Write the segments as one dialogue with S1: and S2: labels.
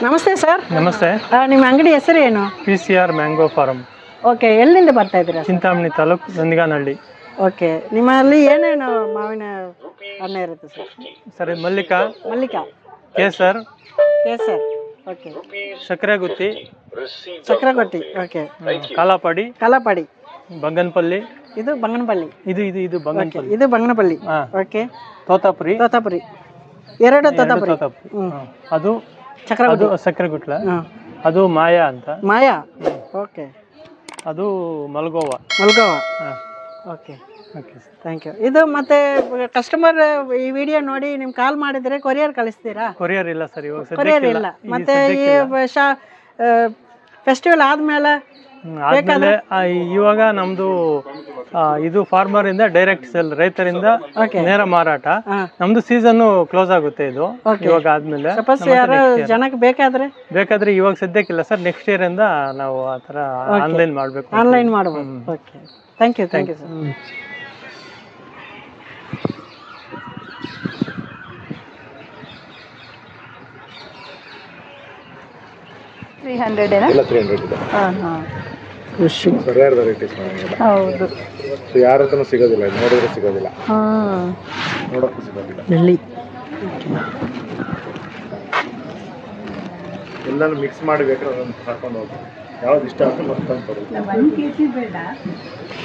S1: ನಮಸ್ತೆ ಸರ್.
S2: ನಮಸ್ತೆ.
S1: ನಿಮ್ಮ ಅಂಗಡಿ ಹೆಸರು ಏನು?
S2: PCR mango form.
S1: ಓಕೆ, ಎಲ್ಲಿಂದ ಬರ್ತಾ ಇದ್ದೀರಾ?
S2: ಚಿಂತಾಮಣಿ ತಾಲೂಕು ನಂದಿಗಾನಹಳ್ಳಿ.
S1: ಓಕೆ, ನಿಮ್ಮಲ್ಲಿ ಏನೇನು ಮಾವಿನ ಹಣ್ಣು ಇರುತ್ತೆ sir?
S2: Sir Mallika, Kesar,
S1: okay,
S2: Sakkaregutti,
S1: Chakragotti, okay, Kalapadi,
S2: Banganapalli,
S1: ಇದು ಬಂಗನಪಲ್ಲಿ,
S2: ಇದು ಬಂಗನಪಲ್ಲಿ,
S1: ಇದು ಬಂಗನಪಲ್ಲಿ, ಓಕೆ,
S2: ತೋತಾಪುರಿ,
S1: ಎರಡು ತೋತಾಪುರಿ,
S2: ಅದು
S1: ಚಕ್ರಗೊಟ್ಟಿ,
S2: ಸಕ್ಕರೆಗುಟ್ಲ, ಅದು ಮಾಯಾ ಅಂತ,
S1: ಓಕೆ,
S2: ಅದು ಮಲ್ಗೋವಾ,
S1: ಓಕೆ, ಥ್ಯಾಂಕ್ ಯು. ಇದು ಮತ್ತೆ ಕಸ್ಟಮರ್ ಈ ವಿಡಿಯೋ ನೋಡಿ ನಿಮ್ಗೆ ಕಾಲ್ ಮಾಡಿದ್ರೆ ಕೊರಿಯರ್ ಕಳಿಸ್ತೀರಾ?
S2: ಕೊರಿಯರ್ ಇಲ್ಲ ಸರ್, ಇವಾಗ
S1: ಕೊರಿಯರ್ ಇಲ್ಲ. ಮತ್ತೆ ಈ ಫೆಸ್ಟಿವಲ್ ಆದ್ಮೇಲೆ
S2: ಇವಾಗ ನಮ್ದು ಇದು ಫಾರ್ಮರ್ ಇಂದ ಡೈರೆಕ್ಟ್ ಸೇಲ್, ರೈತರಿಂದ ನೇರ ಮಾರಾಟ. ನಮ್ದು ಸೀಸನ್ ಕ್ಲೋಸ್ ಆಗುತ್ತೆ ಇದು ಇವಾಗ ಆದ್ಮೇಲೆ.
S1: ಸಪೋಸ್ ಯಾರು ಜನಕ್ಕೆ ಬೇಕಾದ್ರೆ
S2: ಇವಾಗ ಸದ್ಯಕ್ಕಿಲ್ಲ ಸರ್, ನೆಕ್ಸ್ಟ್ ಇಯರ್ ಇಂದ ನಾವು ಆ ತರ ಆನ್ಲೈನ್ ಮಾಡ್ಬೇಕು.
S1: ಆನ್ಲೈನ್ ಮಾಡಬಹುದು. Okay, thank you sir.
S3: 300
S4: ಎಲ್ಲ 300 ಇದೆ. ರೇರ್ ವೆರೈಟೀಸ್
S3: ಹೌದು.
S4: ಯಾರ ಹತ್ರನೂ ಸಿಗೋದಿಲ್ಲ, ನೋಡಿದ್ರೆ ಸಿಗೋದಿಲ್ಲ, ನೋಡೋಕ್ಕೂ ಸಿಗೋದಿಲ್ಲ. ಎಲ್ಲಾನು ಮಿಕ್ಸ್ ಮಾಡಿ ಬೇಕಾದ್ರೆ ಅದನ್ನು ಹಾಕೊಂಡು ಹೋಗಿ ಯಾವ್ದು ಇಷ್ಟ ಆಗ್ತದೆ ಮತ್ತೊಂದು ಕೊಡಿ.
S3: 1 kg ಬೇಡ,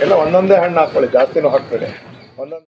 S4: ಎಲ್ಲ ಒಂದೊಂದೇ ಹಣ್ಣು ಹಾಕೊಳ್ಳಿ, ಜಾಸ್ತಿನೂ ಹಾಕ್ಬೇಡಿ. ಒಂದೊಂದು